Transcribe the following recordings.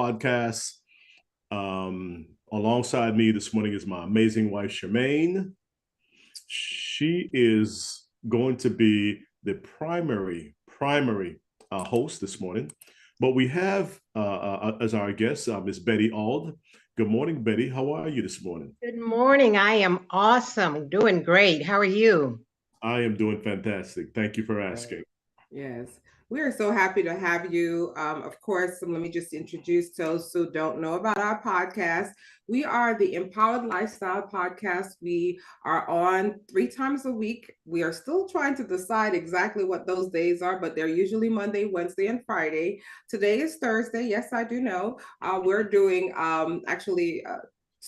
podcast. Alongside me this morning is my amazing wife, Charmaine. She is going to be the primary host this morning. But we have as our guest Miss Betty Auld. Good morning, Betty. How are you this morning? Good morning. I am awesome. Doing great. How are you? I am doing fantastic. Thank you for Right. asking. Yes, we are so happy to have you. Of course, let me just introduce those who don't know about our podcast. We are the Empowered Lifestyle Podcast. We are on 3 times a week. We are still trying to decide exactly what those days are, but they're usually Monday, Wednesday, and Friday. Today is Thursday. Yes, I do know. We're doing actually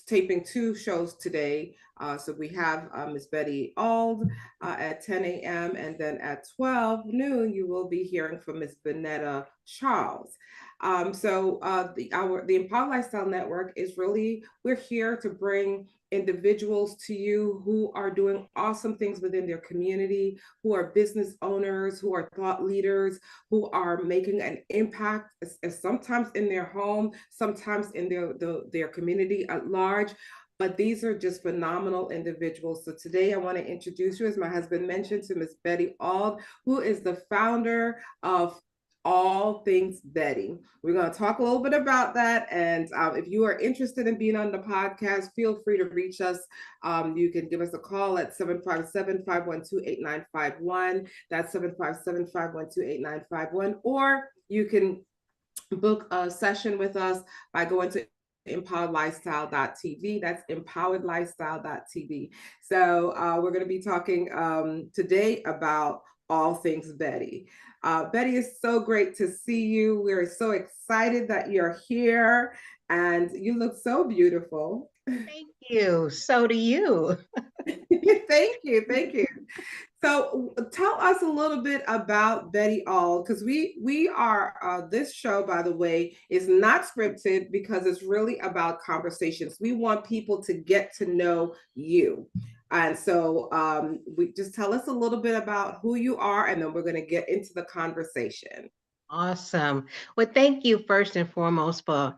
taping 2 shows today. So we have Miss Betty Auld at 10 a.m. and then at 12 noon, you will be hearing from Miss Benetta Charles. The Empowered Lifestyle Network is really, we're here to bring individuals to you who are doing awesome things within their community, who are business owners, who are thought leaders, who are making an impact, sometimes in their home, sometimes in their community at large. But these are just phenomenal individuals. So today I want to introduce you, as my husband mentioned, to Miss Betty Auld, who is the founder of Auld Things Betty. We're going to talk a little bit about that. And if you are interested in being on the podcast, feel free to reach us. You can give us a call at 757-512-8951. That's 757-512-8951. Or you can book a session with us by going to empoweredlifestyle.tv. That's empoweredlifestyle.tv. So we're going to be talking today about all things Betty. Betty, is so great to see you. We're so excited that you're here and you look so beautiful. Thank you. So do you. Thank you. Thank you. So tell us a little bit about Betty Auld, because we are this show, by the way, is not scripted because it's really about conversations. We want people to get to know you. And so we just tell us a little bit about who you are, and then we're going to get into the conversation. Awesome. Well, thank you first and foremost for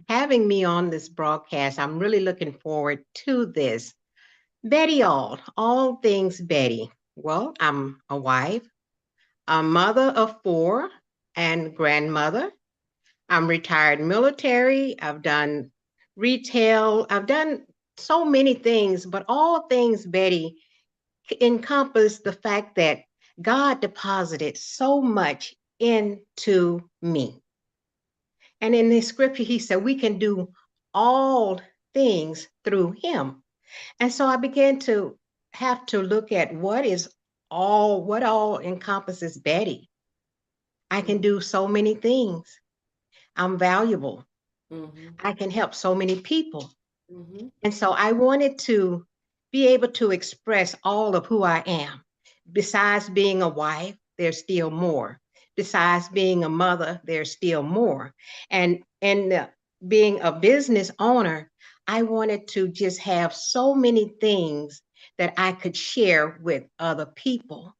having me on this broadcast. I'm really looking forward to this. Betty all things Betty. Well, I'm a wife, a mother of 4, and grandmother. I'm retired military. I've done retail. I've done so many things, but all things Betty encompass the fact that God deposited so much into me. And in the scripture, he said we can do all things through him. And so I began to have to look at what all encompasses Betty. I can do so many things. I'm valuable. Mm-hmm. I can help so many people. Mm-hmm. And so I wanted to be able to express all of who I am. Besides being a wife, there's still more. Besides being a mother, there's still more. And being a business owner, I wanted to just have so many things that I could share with other people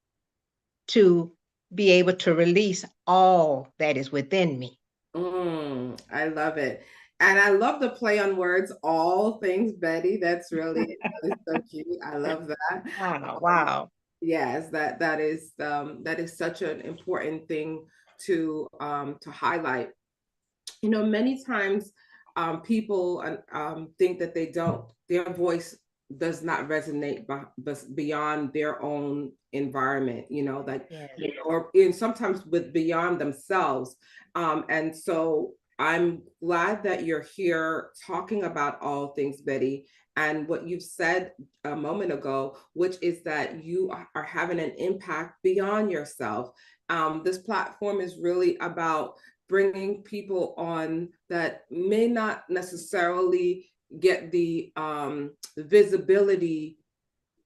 to be able to release all that is within me. I love it. And I love the play on words, all things Betty. That is so cute. I love that. Wow, Um, wow. yes, that is such an important thing to highlight. You know, many times people think that their voice does not resonate beyond their own environment, you know, like, Yes. or in sometimes with beyond themselves. And so I'm glad that you're here talking about all things Betty, and what you've said a moment ago, which is that you are having an impact beyond yourself. This platform is really about bringing people on that may not necessarily get the visibility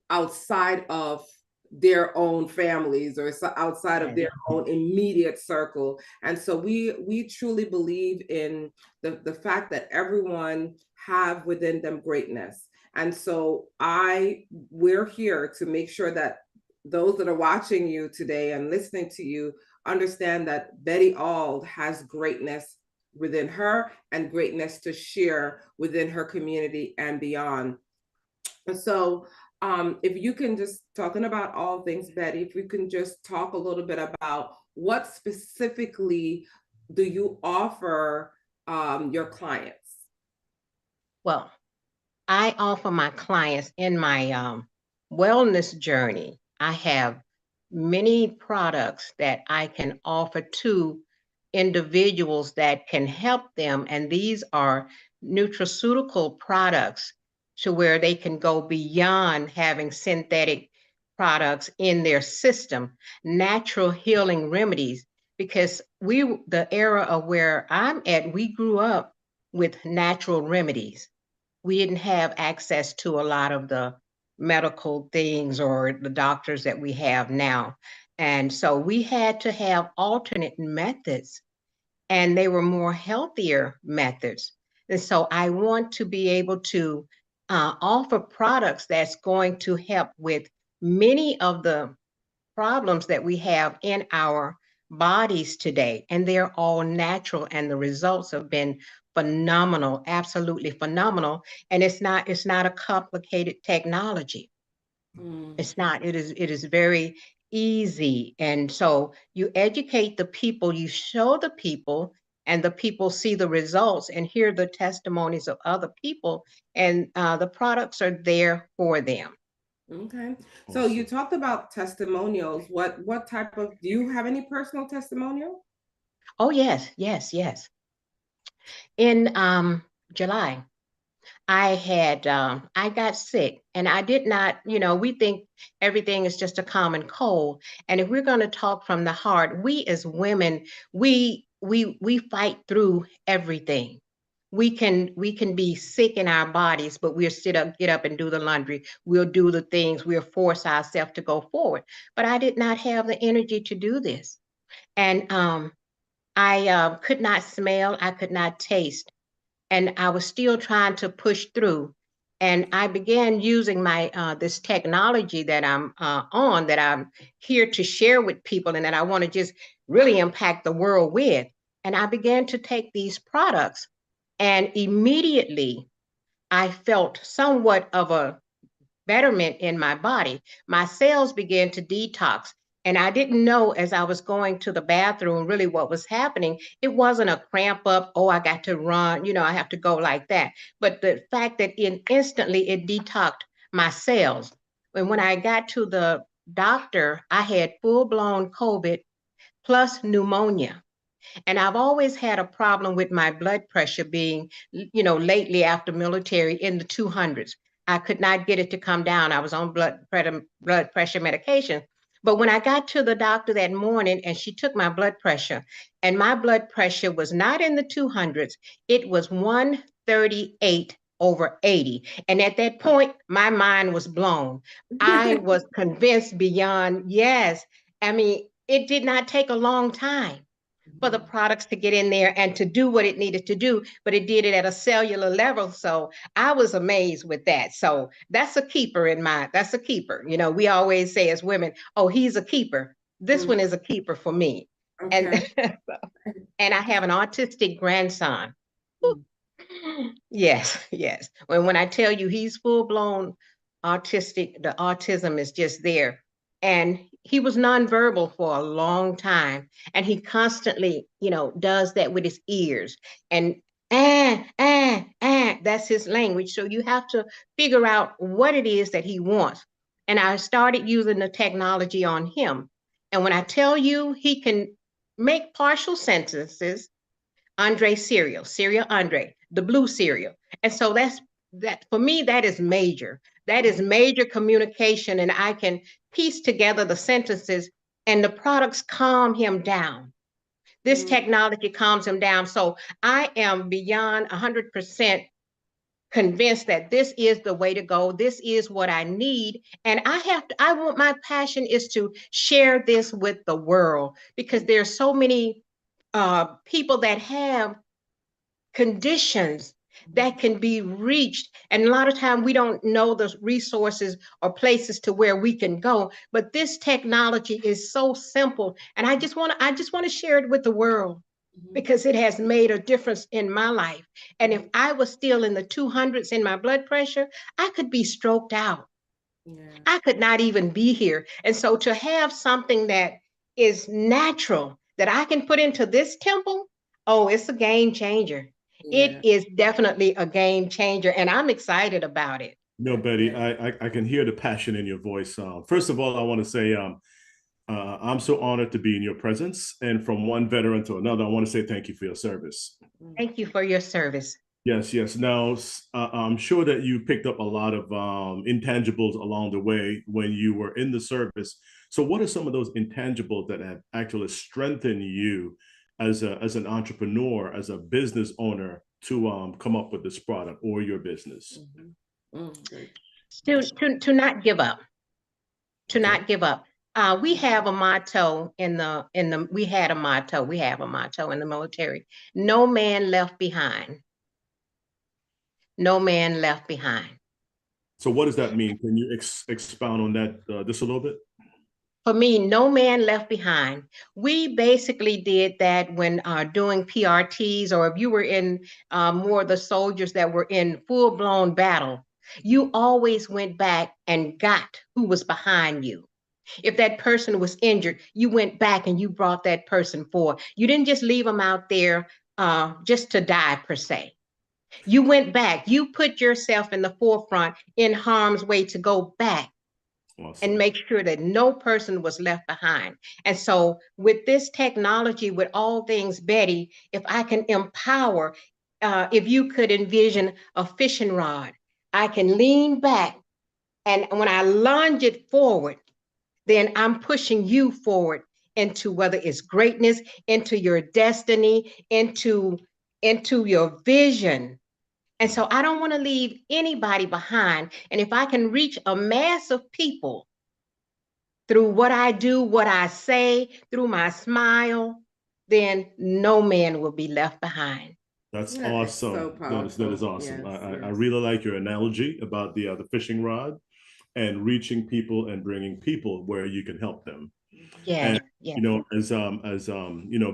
outside of their own families or outside of Yes. their own immediate circle. And so we truly believe in the fact that everyone have within them greatness. And so we're here to make sure that those that are watching you today and listening to you understand that Betty Auld has greatness within her and greatness to share within her community and beyond. And so if you can just, talking about All Things Betty, if you can just talk a little bit about what specifically do you offer your clients? Well, I offer my clients in my wellness journey. I have many products that I can offer to individuals that can help them. And these are nutraceutical products to where they can go beyond having synthetic products in their system, natural healing remedies. Because the era of where I'm at, we grew up with natural remedies. We didn't have access to a lot of the medical things or the doctors that we have now. And so we had to have alternate methods, and they were more healthier methods. And so I want to be able to offer products that's going to help with many of the problems that we have in our bodies today, and they're all natural, and the results have been phenomenal, absolutely phenomenal. And it's not a complicated technology. It's not. It is very easy. And so you educate the people, you show the people, and the people see the results and hear the testimonies of other people, and the products are there for them. Okay. So you talked about testimonials. What type of, do you have any personal testimonial? Oh, yes, yes, yes. In July, I got sick, and I did not, we think everything is just a common cold. And if we're going to talk from the heart, we as women, we fight through everything. We can be sick in our bodies, but we'll get up and do the laundry. We'll do the things. We'll force ourselves to go forward. But I did not have the energy to do this, and I could not smell. I could not taste, and I was still trying to push through. And I began using my this technology that I'm on, that I'm here to share with people, and that I want to just really impact the world with. And I began to take these products, and immediately I felt somewhat of a betterment in my body. My cells began to detox. And I didn't know, as I was going to the bathroom, really what was happening. It wasn't a cramp up, oh, I got to run, I have to go like that. But the fact that instantly it detoxed my cells. And when I got to the doctor, I had full blown COVID plus pneumonia. And I've always had a problem with my blood pressure being, lately after military in the 200s. I could not get it to come down. I was on blood pressure medication. But when I got to the doctor that morning and she took my blood pressure, and my blood pressure was not in the 200s, it was 138 over 80. And at that point, my mind was blown. I was convinced beyond, yes. I mean, it did not take a long time for the products to get in there and to do what it needed to do, but it did it at a cellular level. So I was amazed with that. So that's a keeper in mind. That's a keeper. We always say as women, oh, he's a keeper. This one is a keeper for me. Okay. And I have an autistic grandson. Yes, yes. When I tell you he's full blown autistic, the autism is just there. And he was nonverbal for a long time. And he constantly, does that with his ears. And that's his language. So you have to figure out what it is that he wants. And I started using the technology on him. And when I tell you he can make partial sentences, Andre cereal Andre, the blue cereal. And so that for me, that is major. That is major communication. And I can piece together the sentences, and the products calm him down. This technology calms him down. So I am beyond 100% convinced that this is the way to go. This is what I need. And my passion is to share this with the world, because there's so many people that have conditions that can be reached. And a lot of time we don't know the resources or places to where we can go. But this technology is so simple. And I just want to share it with the world. because it has made a difference in my life. And if I was still in the 200s in my blood pressure, I could be stroked out. Yeah. I could not even be here. And so to have something that is natural that I can put into this temple, oh, it's a game changer. Yeah. It is definitely a game changer, and I'm excited about it. No, Betty, I can hear the passion in your voice. First of all, I want to say I'm so honored to be in your presence. And from one veteran to another, I want to say thank you for your service. Thank you for your service. Yes, yes. Now, I'm sure that you picked up a lot of intangibles along the way when you were in the service. So, what are some of those intangibles that have actually strengthened you as an entrepreneur, as a business owner, to come up with this product or your business? To not give up. To Okay. not give up. We have a motto in the we had a motto. We have a motto in the military: no man left behind. No man left behind. So, what does that mean? Can you expound on that just a little bit? For me, no man left behind. We basically did that when doing PRTs, or if you were in more of the soldiers that were in full blown battle, you always went back and got who was behind you. If that person was injured, you went back and you brought that person forward. You didn't just leave them out there just to die, per se. You went back, you put yourself in the forefront in harm's way to go back and Awesome. make sure that no person was left behind. And so with this technology, with Auld Things Betty, if I can empower, if you could envision a fishing rod, I can lean back, and when I lunge it forward, then I'm pushing you forward into whether it's greatness, into your destiny, into your vision. And so I don't want to leave anybody behind. And if I can reach a mass of people through what I do, what I say, through my smile, then no man will be left behind. That's Yeah, awesome. so That is awesome. Yes, I yes. really like your analogy about the fishing rod and reaching people and bringing people where you can help them. Yes, And yes,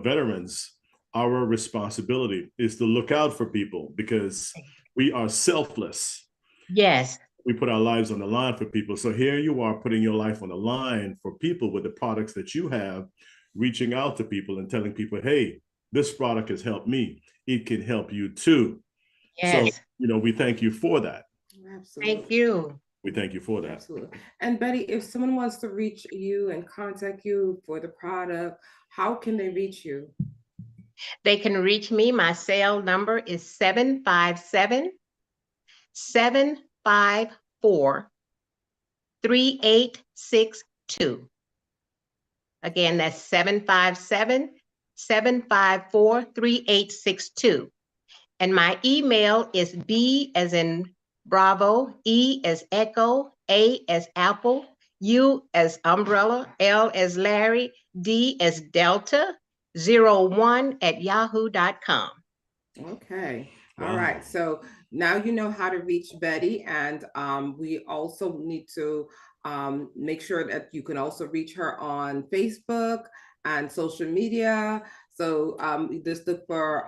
veterans, our responsibility is to look out for people because we are selfless. yes. We put our lives on the line for people. So here you are putting your life on the line for people with the products that you have, reaching out to people and telling people, hey, this product has helped me. It can help you too. So, Yes. we thank you for that. Absolutely. Thank you. We thank you for that. Absolutely. And Betty, if someone wants to reach you and contact you for the product, how can they reach you? They can reach me. My cell number is 757-754-3862. Again, that's 757-754-3862. And my email is B as in Bravo, E as Echo, A as Apple, U as Umbrella, L as Larry, D as Delta, 01@yahoo.com. Okay. Wow. All right. So now you know how to reach Betty. And we also need to make sure that you can also reach her on Facebook and social media. So just look for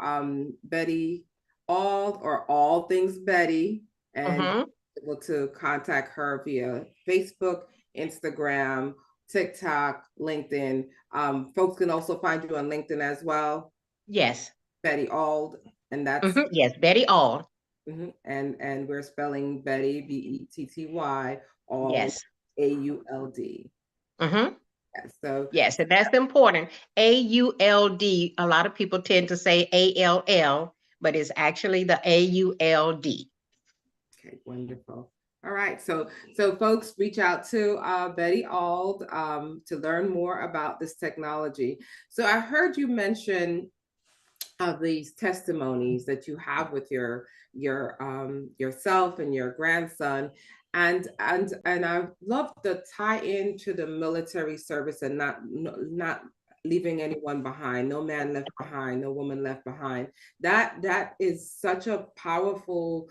Betty Auld or Auld Things Betty, and able to contact her via Facebook, Instagram, TikTok, LinkedIn. Folks can also find you on LinkedIn as well. Yes. Betty Auld, and that's Yes, Betty Auld. And we're spelling Betty Betty Auld, Yes. AULD. So yes, and that's important. AULD. A lot of people tend to say ALL, but it's actually the AULD. Okay, wonderful. All right, so folks, reach out to Betty Auld to learn more about this technology. So I heard you mention these testimonies that you have with your yourself and your grandson, and I love the tie into the military service and not leaving anyone behind, no man left behind, no woman left behind. That is such a powerful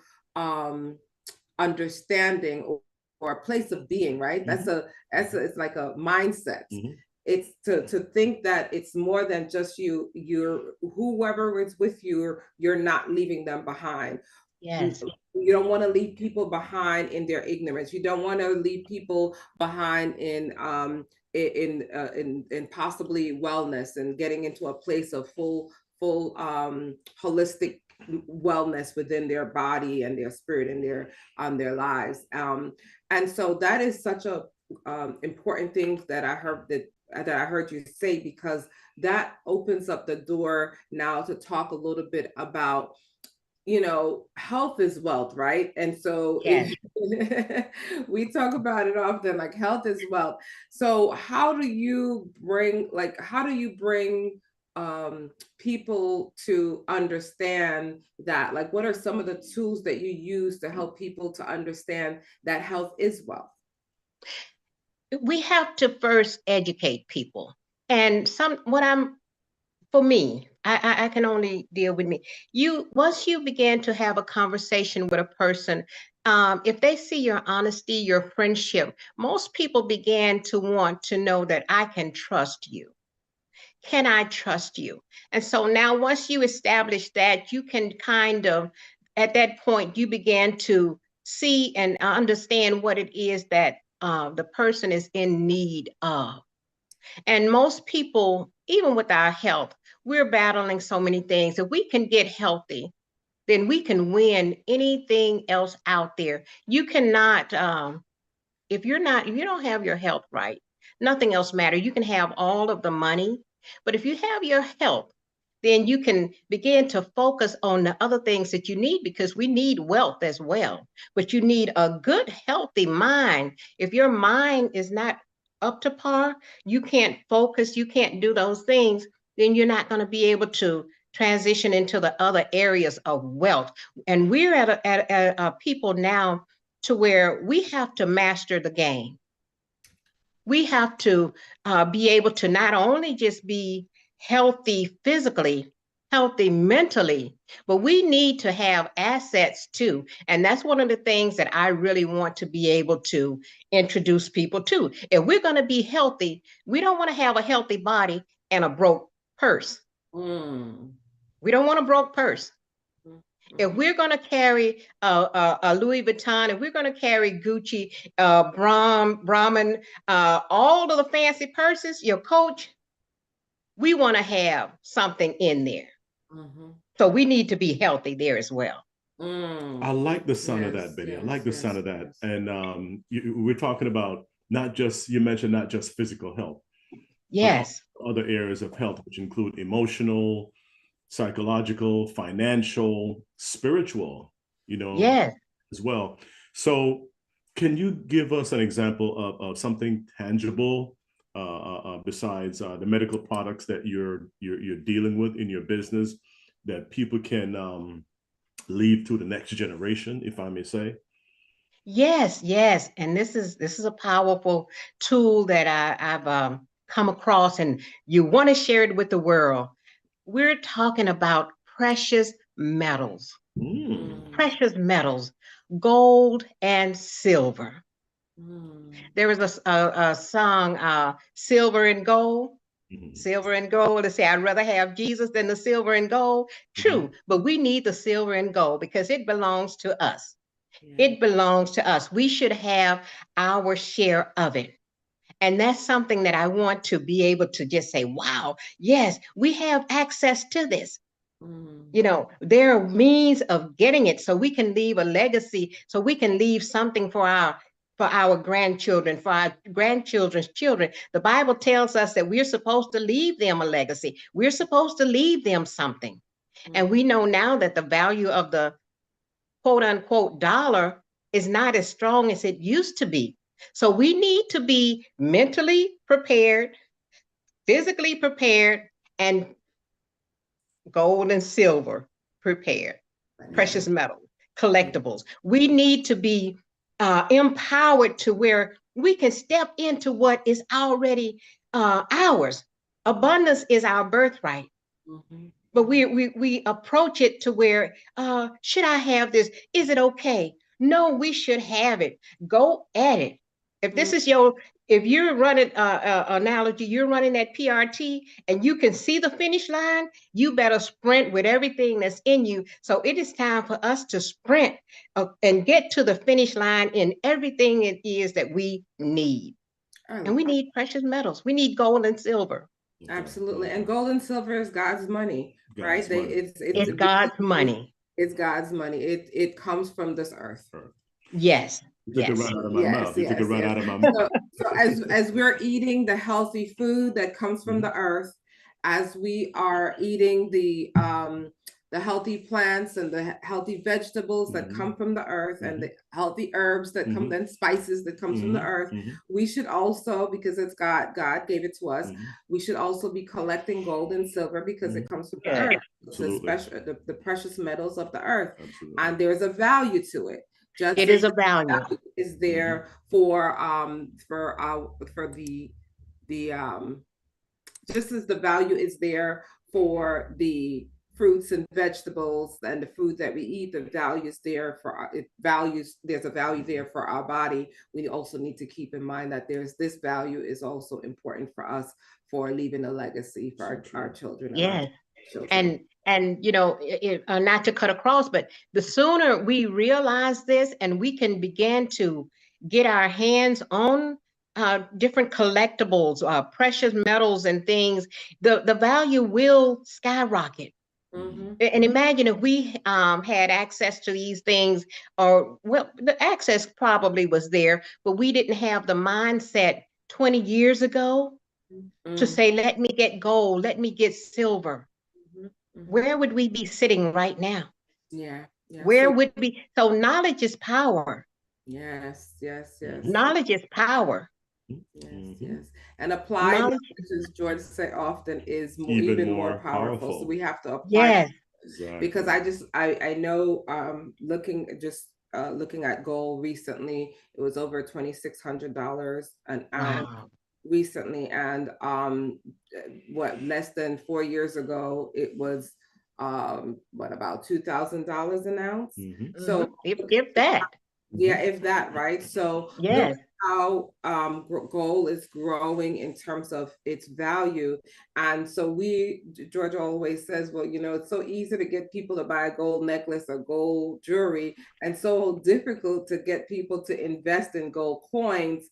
understanding or a place of being, right? It's like a mindset. It's to think that it's more than just you. Whoever is with you, you're not leaving them behind. Yes. You don't want to leave people behind in their ignorance. You don't want to leave people behind in possibly wellness and getting into a place of full holistic wellness within their body and their spirit and their lives. And so that is such a important thing that I heard you say, because that opens up the door now to talk a little bit about, health is wealth, right? And so Yes. we talk about it often, like health is wealth. So how do you bring people to understand that? Like, what are some of the tools that you use to help people to understand that health is wealth? We have to first educate people. And for me, I can only deal with me. Once you begin to have a conversation with a person, if they see your honesty, your friendship, most people begin to want to know that I can trust you. Can I trust you? And so now, once you establish that, you can kind of, at that point, you begin to see and understand what it is that the person is in need of. And most people, even with our health, we're battling so many things. If we can get healthy, then we can win anything else out there. You cannot, if you don't have your health right, nothing else matters. You can have all of the money, but if you have your health, then you can begin to focus on the other things that you need, because we need wealth as well. But you need a good, healthy mind. If your mind is not up to par, you can't focus, you can't do those things, then you're not going to be able to transition into the other areas of wealth. And we're at a people now to where we have to master the game. We have to be able to not only just be healthy physically, healthy mentally, but we need to have assets too. And that's one of the things that I really want to be able to introduce people to. If we're going to be healthy, we don't want to have a healthy body and a broke purse. We don't want a broke purse. If we're going to carry a Louis Vuitton, if we're going to carry Gucci, Brahman, all of the fancy purses, your Coach, we want to have something in there. So we need to be healthy there as well. I like the sound of that, Betty. I like the sound of that. And we're talking about you mentioned not just physical health. Yes. Other areas of health, which include emotional, psychological, financial, spiritual, Yes. as well. So can you give us an example of something tangible besides the medical products that you're dealing with in your business that people can leave to the next generation, if I may say? Yes, yes. And this is a powerful tool that I've come across, and you want to share it with the world. We're talking about precious metals. Precious metals, gold and silver. There was a song, Silver and Gold. Silver and gold. They say, I'd rather have Jesus than the silver and gold. True, but we need the silver and gold because it belongs to us. It belongs to us. We should have our share of it. And that's something that I want to be able to just say, wow, yes, we have access to this. There are means of getting it so we can leave a legacy, so we can leave something for our grandchildren, for our grandchildren's children. The Bible tells us that we're supposed to leave them a legacy. We're supposed to leave them something. And we know now that the value of the quote unquote dollar is not as strong as it used to be. So we need to be mentally prepared, physically prepared, and gold and silver prepared, precious metal, collectibles. We need to be empowered to where we can step into what is already ours. Abundance is our birthright. But we approach it to where, should I have this? Is it okay? No, we should have it. Go at it. If this is if you're running analogy, you're running that PRT and you can see the finish line, you better sprint with everything that's in you. So it is time for us to sprint and get to the finish line in everything it is that we need. And we need precious metals. We need gold and silver. Absolutely. And gold and silver is God's money, right? Money. It's God's money. It's God's money. It comes from this earth. Yes. You took it right out of my mouth. You took it right out of my mouth. So as we're eating the healthy food that comes from the earth, as we are eating the healthy plants and the healthy vegetables that come from the earth and the healthy herbs that come, then spices that comes from the earth, we should also, because it's God gave it to us, we should also be collecting gold and silver because it comes from the earth. It's the precious metals of the earth. And there's a value to it. Just it is a value. Is there for the just as the value is there for the fruits and vegetables and the food that we eat, the value is there for there's a value there for our body. We also need to keep in mind that this value is also important for us for leaving a legacy for our children. Yes. And you know, not to cut across, but the sooner we realize this and we can begin to get our hands on different collectibles, precious metals and things, the value will skyrocket. And imagine if we had access to these things, or well, the access probably was there, but we didn't have the mindset 20 years ago to say, let me get gold, let me get silver. Where would we be sitting right now? Yeah. Where would we? So knowledge is power. Yes. Knowledge is power. Yes. And applied knowledge, as George say often, is even more powerful. So we have to apply. Yes. Because I know looking at gold recently, it was over $2,600 an ounce. Wow. Recently, and less than 4 years ago it was about $2,000 an ounce. So if that, if that, right? So yes, how gold is growing in terms of its value. And so George always says, well, you know, it's so easy to get people to buy a gold necklace or gold jewelry, and so difficult to get people to invest in gold coins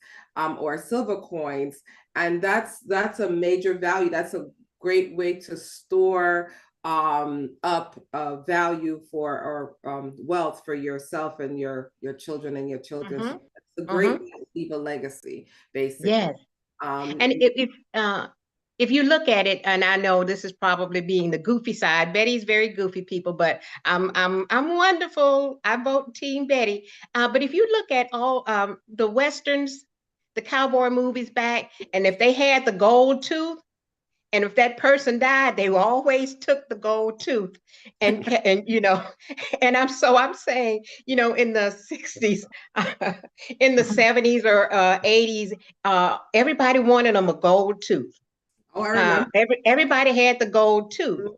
or silver coins. And that's a major value. That's a great way to store up value for or wealth for yourself and your children and your children. So it's a great way to leave a legacy, basically. Yes. And if you look at it, and I know this is probably being the goofy side, Betty's very goofy, people, but I'm wonderful. I vote Team Betty. But if you look at all the Westerns, the cowboy movies back, and if they had the gold tooth, and if that person died, they always took the gold tooth, and you know, and I'm saying, you know, in the 60s, in the 70s or 80s, everybody wanted them a gold tooth. Oh, I remember. Everybody had the gold tooth,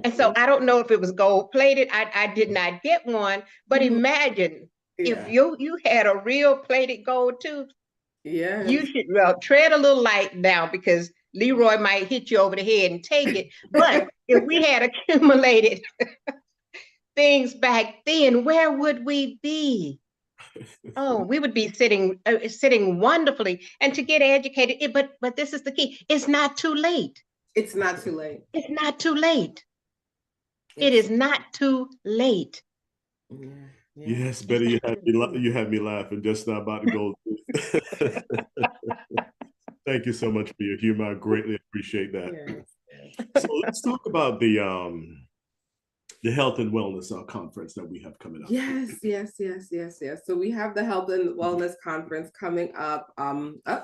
and so I don't know if it was gold plated. I did not get one, but imagine if you had a real plated gold tooth. Yeah, you should tread a little light now, because Leroy might hit you over the head and take it. But if we had accumulated things back then, where would we be? Oh, we would be sitting wonderfully, and to get educated. But this is the key. It's not too late. It's not too late. It's not too late. It is not too late. Yeah. Yes, Betty, you had me laughing just now about the gold. Thank you so much for your humor. I greatly appreciate that. Yes. So let's talk about the health and wellness conference that we have coming up. Yes. So we have the health and wellness conference coming up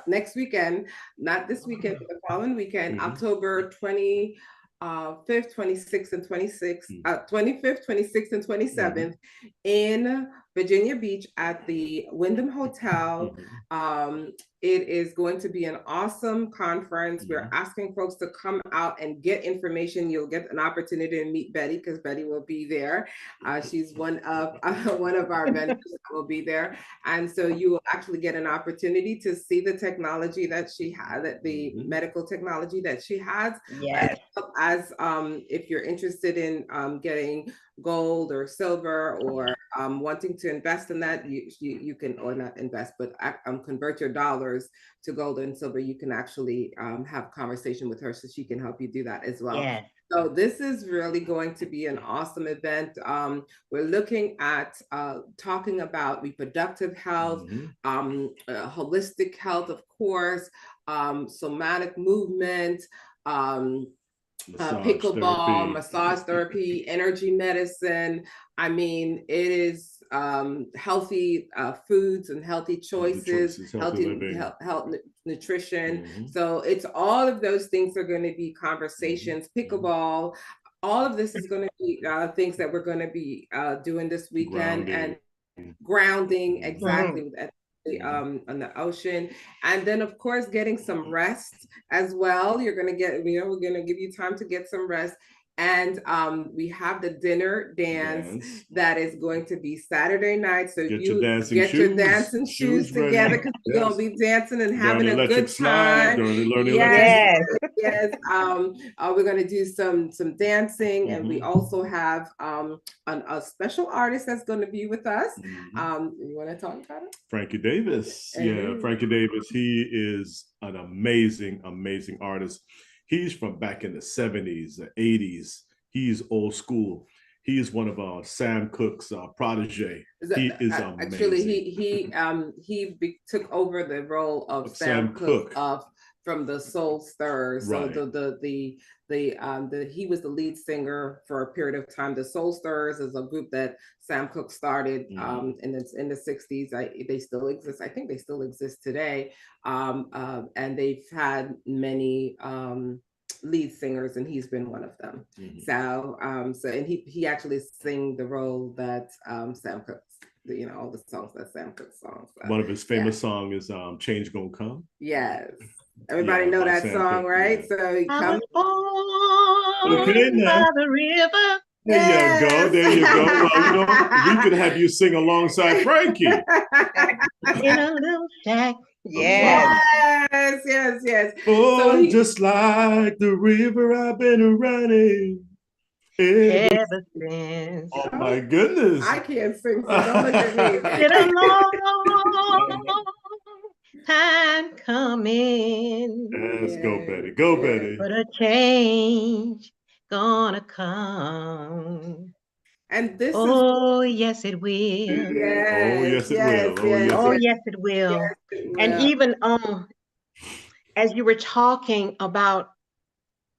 next weekend, not this weekend, but the following weekend, October 25th, 26th, and 26th, 25th, 26th, and 27th in Virginia Beach at the Wyndham Hotel. It is going to be an awesome conference. We're asking folks to come out and get information. You'll get an opportunity to meet Betty because Betty will be there. She's one of our mentors that will be there. And so you will actually get an opportunity to see the technology that she has, the medical technology that she has. Yes. As if you're interested in getting gold or silver or wanting to invest in that, you can, or not invest, but convert your dollars to gold and silver. You can actually have a conversation with her so she can help you do that as well. Yes. So this is really going to be an awesome event. We're looking at talking about reproductive health, holistic health, of course, somatic movement, pickleball, massage therapy, energy medicine. I mean, it is healthy foods and healthy choices, healthy health, nutrition. So it's all of those things are going to be conversations. Pickleball, all of this is going to be things that we're going to be doing this weekend. And grounding, exactly. On the ocean, and then of course getting some rest as well. You're gonna get, we're gonna give you time to get some rest. And we have the dinner dance that is going to be Saturday night. So get you your dancing shoes together, because we're gonna be dancing and having a good time. Yes. We're gonna do some dancing, and we also have a special artist that's going to be with us. You want to talk about it? Frankie Davis. Yeah, Frankie Davis. He is an amazing, amazing artist. He's from back in the 70s, the 80s. He's old school. He's one of Sam Cooke's protege. He is amazing. Actually, he took over the role of Sam Cooke from the Soul Stirrers. So he was the lead singer for a period of time. The Soul Stirrers is a group that Sam Cooke started in the 60s. They still exist. I think they still exist today. And they've had many lead singers, and he's been one of them. So and he actually sang the role that Sam Cooke, all the songs that Sam Cooke songs. So, one of his famous songs is Change Gonna Come. Yes. Everybody know that song, right? So come by the river. There you go. Well, we could have you sing alongside Frankie. In a little shack. Yes. Oh, so just like the river I've been running ever since. Oh my goodness. I can't sing, so don't look at me. It's a long time coming. Yes, go Betty. Go Betty. But a change gonna come. And this yes, it will. Yes, yes, it will. And even as you were talking about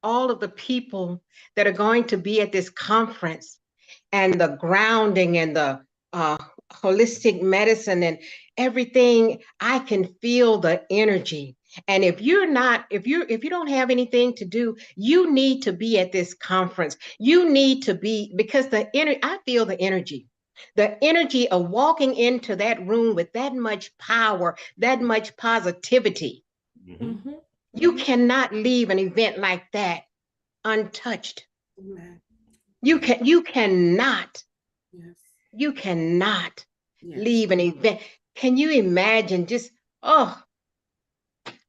all of the people that are going to be at this conference, and the grounding and the holistic medicine and everything, I can feel the energy. And if you don't have anything to do, you need to be at this conference. You need to be, because I feel the energy of walking into that room with that much power, that much positivity. You cannot leave an event like that untouched. You cannot leave an event. Can you imagine just,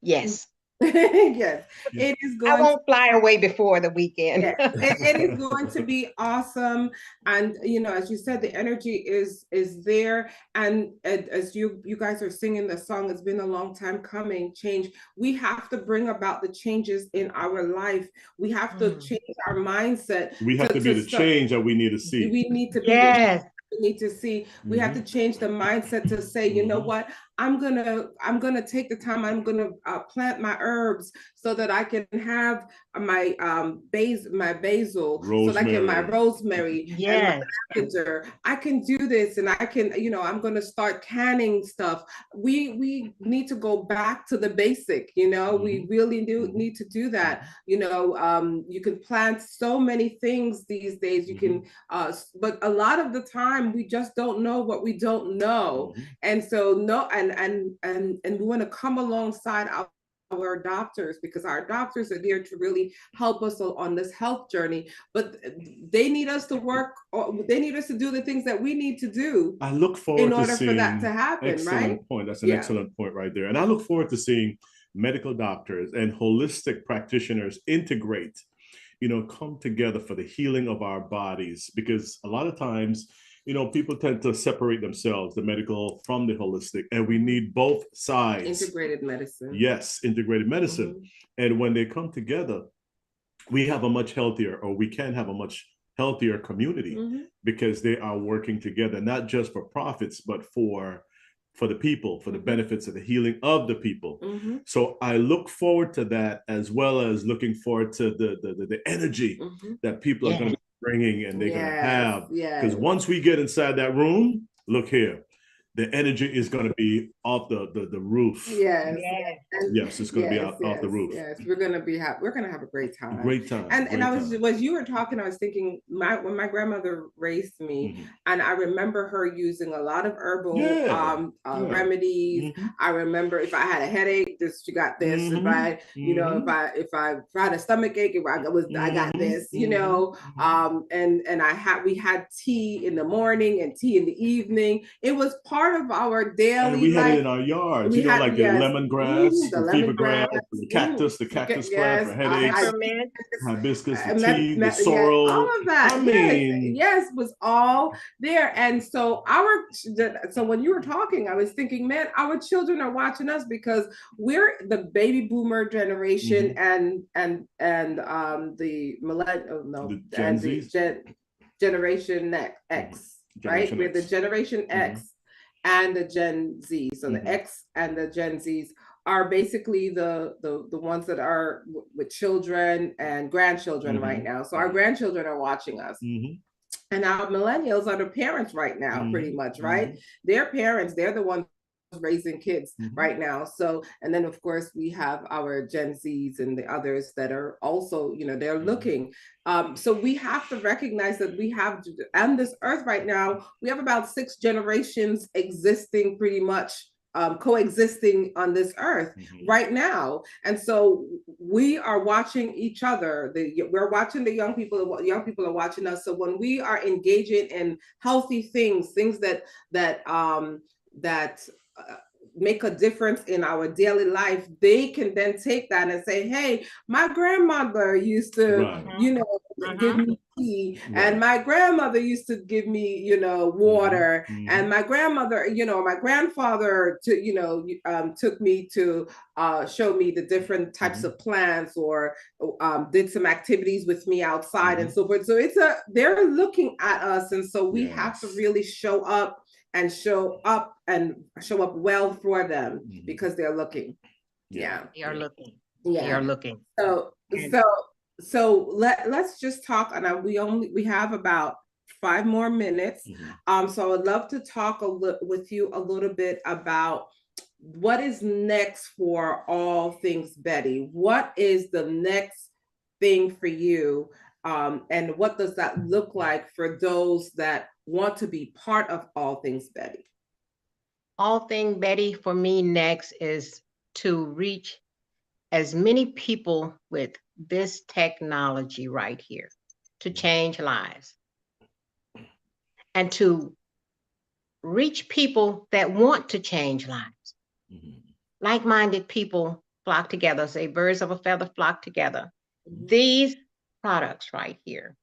yes. Yes, it is going. I won't fly away before the weekend. It is going to be awesome, and as you said, the energy is there. And as you guys are singing the song, it's been a long time coming. Change. We have to bring about the changes in our life. We have to change our mindset. We have to be the change that we need to see. We need to be. Yes. We need to see. We have to change the mindset to say, you know what? I'm gonna take the time. I'm gonna plant my herbs so that I can have my basil, so that I can my rosemary and my Yes. lavender. I can do this, and I can, you know, I'm gonna start canning stuff. We need to go back to the basic. You know, we really do need to do that. You know, you can plant so many things these days. You can, but a lot of the time we just don't know what we don't know, and so no, and we want to come alongside our doctors, because our doctors are there to really help us on this health journey, but they need us to work, or they need us to do the things that we need to do. I look forward in order to seeing, for that to happen, excellent right? point. That's an excellent point right there. And I look forward to seeing medical doctors and holistic practitioners integrate, you know, come together for the healing of our bodies, because a lot of times, you know, people tend to separate themselves, the medical from the holistic, and we need both sides. Integrated medicine. Yes, integrated medicine. And when they come together, we have a much healthier, or we can have a much healthier community, because they are working together, not just for profits, but for the people, for the benefits of the healing of the people. So I look forward to that, as well as looking forward to the energy that people are going to be bringing, and they're going to have. Because once we get inside that room, look here, the energy is going to be off the roof. Yes, it's going to be off the roof. Yes, we're going to have a great time. Great time. And I was, as you were talking, I was thinking, when my grandmother raised me, and I remember her using a lot of herbal remedies. I remember if I had a headache, she got this. If I, you know, if I had a stomach ache, I got this. You know, and we had tea in the morning and tea in the evening. It was part of our daily and we life. had it in our yards, you know, like the lemongrass, the fever grass, the cactus plant for headaches, hibiscus, the tea, the sorrel, all of that. I mean, was all there. And so when you were talking, I was thinking, man, our children are watching us, because we're the baby boomer generation, and the millennial, and the Generation X, right? We're the Generation X and the Gen Z. So the X and the Gen Zs are basically the ones that are with children and grandchildren right now. So our grandchildren are watching us. And our millennials are the parents right now, pretty much, right? Their parents, they're the ones raising kids right now. So, and then of course we have our Gen Zs and the others that are also, you know, they're looking. So we have to recognize that we have, on this earth right now, we have about 6 generations existing, pretty much coexisting on this earth right now. And so we are watching each other. We're watching the young people are watching us. So when we are engaging in healthy things that make a difference in our daily life, they can then take that and say, hey, my grandmother used to, you know, give me tea, and my grandmother used to give me, you know, water, and my grandmother, you know, my grandfather took me to show me the different types of plants, or did some activities with me outside and so forth. So they're looking at us, and so we have to really show up well for them, because they're looking. They are looking. They are looking. So let's just talk, and we have about 5 more minutes. So I would love to talk with you a little bit about what is next for All Things Betty. What is the next thing for you? And what does that look like for those that want to be part of All Things Betty? All Things Betty for me next is to reach as many people with this technology right here to change lives, and to reach people that want to change lives. Like-minded people flock together, say birds of a feather flock together. These products right here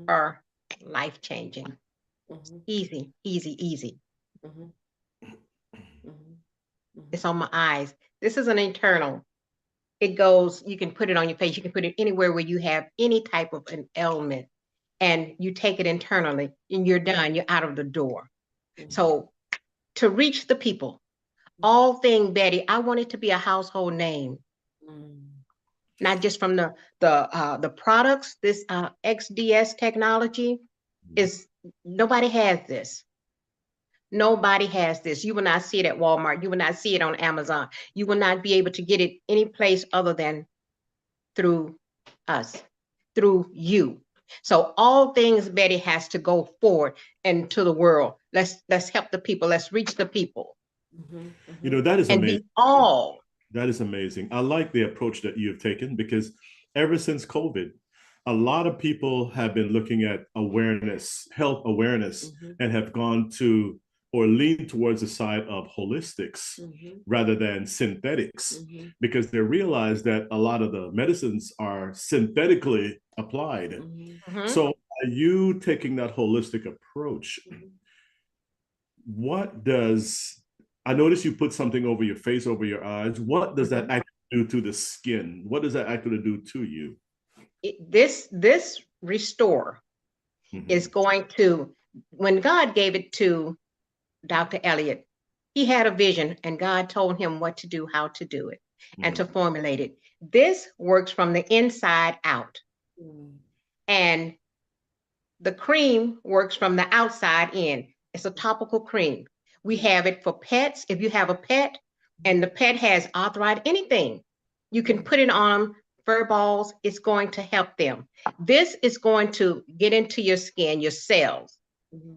are life-changing. Easy. It's on my eyes. This is an internal. It goes, you can put it on your face. You can put it anywhere where you have any type of an ailment, and you take it internally, and you're done. You're out of the door. So to reach the people Auld Things Betty, I want it to be a household name, Mm. not just from the products. This XDS technology is, nobody has this. Nobody has this. You will not see it at Walmart. You will not see it on Amazon. You will not be able to get it any place other than through us, through you. So Auld Things Betty has to go forward into the world. Let's help the people. Let's reach the people You know, that is and amazing. be all. That is amazing. I like the approach that you have taken, because ever since COVID, a lot of people have been looking at awareness, health awareness, and have gone to or lean towards the side of holistics rather than synthetics, because they realize that a lot of the medicines are synthetically applied. So are you taking that holistic approach? What does, I notice you put something over your face, over your eyes. What does that actually do to the skin? What does that actually do to you? This restore is going to, when God gave it to Dr. Elliott, he had a vision and God told him what to do, how to do it, and to formulate it. This works from the inside out. And the cream works from the outside in. It's a topical cream. We have it for pets. If you have a pet and the pet has arthritis, anything, you can put it on fur balls. It's going to help them. This is going to get into your skin, your cells.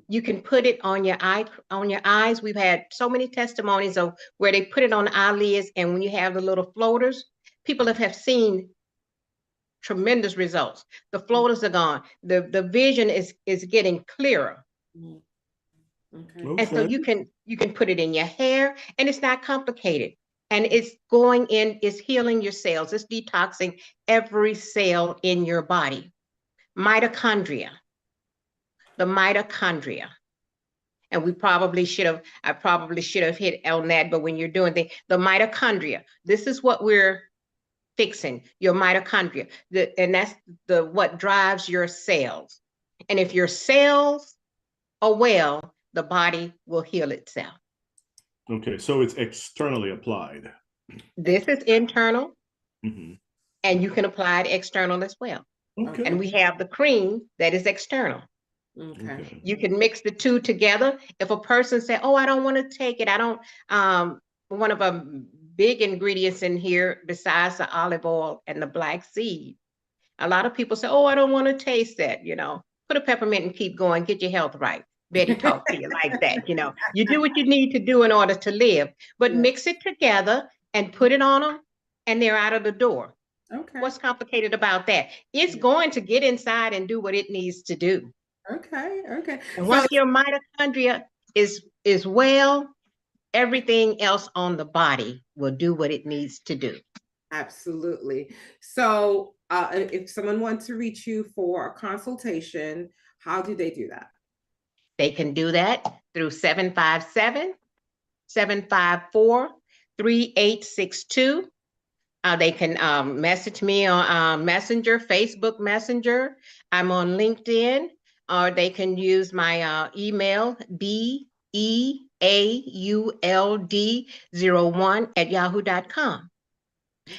You can put it on your eyes. We've had so many testimonies of where they put it on the eyelids, and when you have the little floaters, people have seen tremendous results. The floaters are gone. The vision is getting clearer. And so you can put it in your hair, and it's not complicated. And it's going in, it's healing your cells. It's detoxing every cell in your body. Mitochondria, the mitochondria. And I probably should have hit on that, but when you're doing the mitochondria, this is what we're fixing, your mitochondria. And that's what drives your cells. And if your cells are well, the body will heal itself. Okay, so it's externally applied. This is internal, and you can apply it external as well. Okay. And we have the cream that is external. Okay. You can mix the two together. If a person say, "Oh, I don't want to take it," I don't. One of the big ingredients in here, besides the olive oil and the black seed, a lot of people say, "Oh, I don't want to taste that." You know, put a peppermint and keep going. Get your health right. Betty talk to you like that. You know, you do what you need to do in order to live, but mix it together and put it on them, and they're out of the door. Okay. What's complicated about that? It's going to get inside and do what it needs to do. Okay. Okay. And once your mitochondria is well, everything else on the body will do what it needs to do. Absolutely. So if someone wants to reach you for a consultation, how do they do that? They can do that through 757-754-3862. They can message me on Messenger, Facebook Messenger. I'm on LinkedIn, or they can use my email, beauld01@yahoo.com.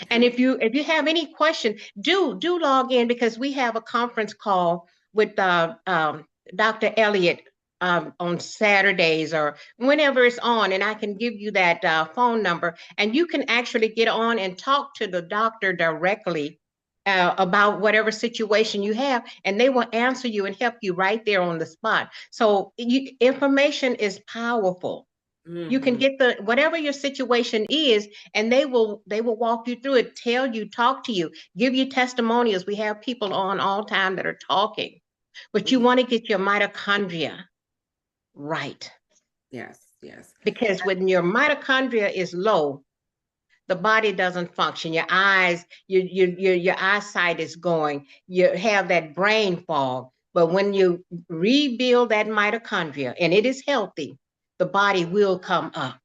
And if you have any question, do log in, because we have a conference call with Dr. Elliott on Saturdays or whenever it's on, and I can give you that phone number, and you can actually get on and talk to the doctor directly about whatever situation you have, and they will answer you and help you right there on the spot. So information is powerful. You can get whatever your situation is, and they will walk you through it, tell you, talk to you, give you testimonials. We have people on all time that are talking, but you want to get your mitochondria right. Yes, yes. Because when your mitochondria is low, the body doesn't function. Your eyes, your eyesight is going. You have that brain fog. But when you rebuild that mitochondria and it is healthy, the body will come up.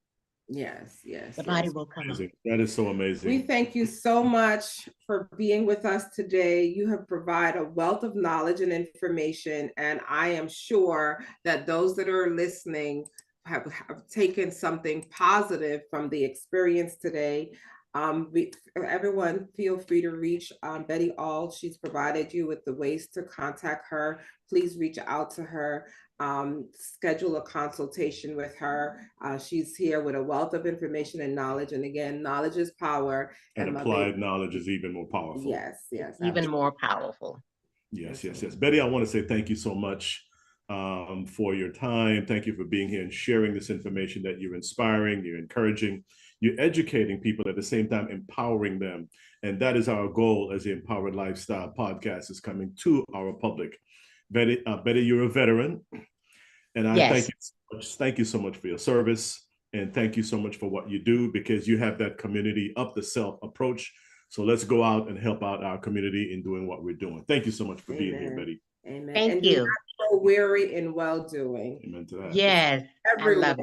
Yes, yes. The body will come up. That is so amazing. We thank you so much for being with us today. You have provided a wealth of knowledge and information, and I am sure that those that are listening have taken something positive from the experience today, everyone feel free to reach Betty Auld. She's provided you with the ways to contact her. Please reach out to her. Schedule a consultation with her. She's here with a wealth of information and knowledge. And again, knowledge is power. And applied knowledge is even more powerful. Yes, yes. Even more powerful. Yes, yes, yes. Betty, I want to say thank you so much for your time. Thank you for being here and sharing this information that you're inspiring, you're encouraging, you're educating people at the same time, empowering them. And that is our goal as the Empowered Lifestyle podcast is coming to our public. Betty, you're a veteran. And I Yes. thank you so much. Thank you so much for your service. And thank you so much for what you do, because you have that community up the self approach. So let's go out and help out our community in doing what we're doing. Thank you so much for being here, Betty. Amen. Thank and you. Do not grow weary in well-doing. Amen to that. Yes, Everyone, I love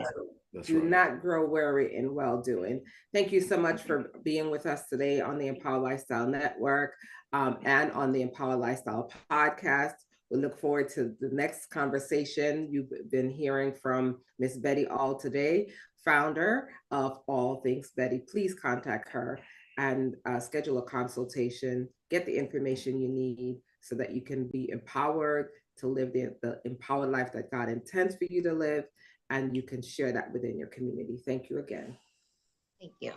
it. do not grow weary in well-doing. Thank you so much for being with us today on the Empowered Lifestyle Network and on the Empowered Lifestyle podcast. We look forward to the next conversation. You've been hearing from Miss Betty Auld today, founder of Auld Things Betty. Please contact her and schedule a consultation, get the information you need so that you can be empowered to live the empowered life that God intends for you to live, and you can share that within your community. Thank you again. Thank you.